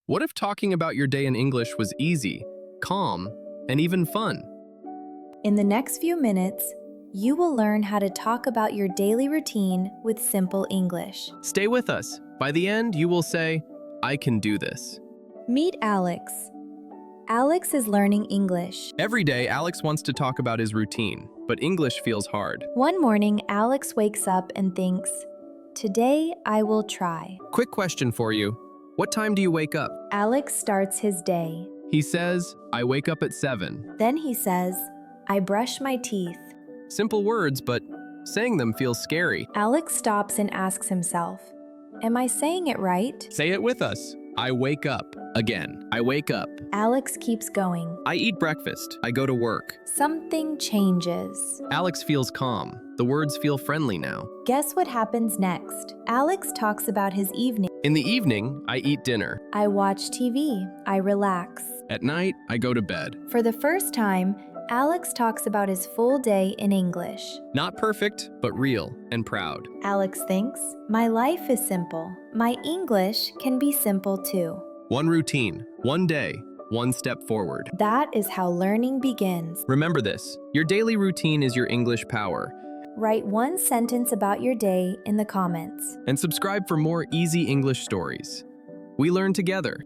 What if talking about your day in English was easy, calm, and even fun? In the next few minutes, you will learn how to talk about your daily routine with simple English. Stay with us. By the end, you will say, I can do this. Meet Alex. Alex is learning English. Every day, Alex wants to talk about his routine, but English feels hard. One morning, Alex wakes up and thinks, "Today I will try." Quick question for you. What time do you wake up? Alex starts his day. He says, I wake up at 7. Then he says, "I brush my teeth." Simple words, but saying them feels scary. Alex stops and asks himself, "Am I saying it right?" Say it with us. I wake up. Again, I wake up. Alex keeps going. I eat breakfast. I go to work. Something changes. Alex feels calm. The words feel friendly now. Guess what happens next? Alex talks about his evening. In the evening, I eat dinner. I watch TV. I relax. At night, I go to bed. For the first time, Alex talks about his full day in English. Not perfect, but real and proud. Alex thinks, "My life is simple. My English can be simple too." One routine, one day, one step forward. That is how learning begins. Remember this, your daily routine is your English power. Write one sentence about your day in the comments. And subscribe for more easy English stories. We learn together.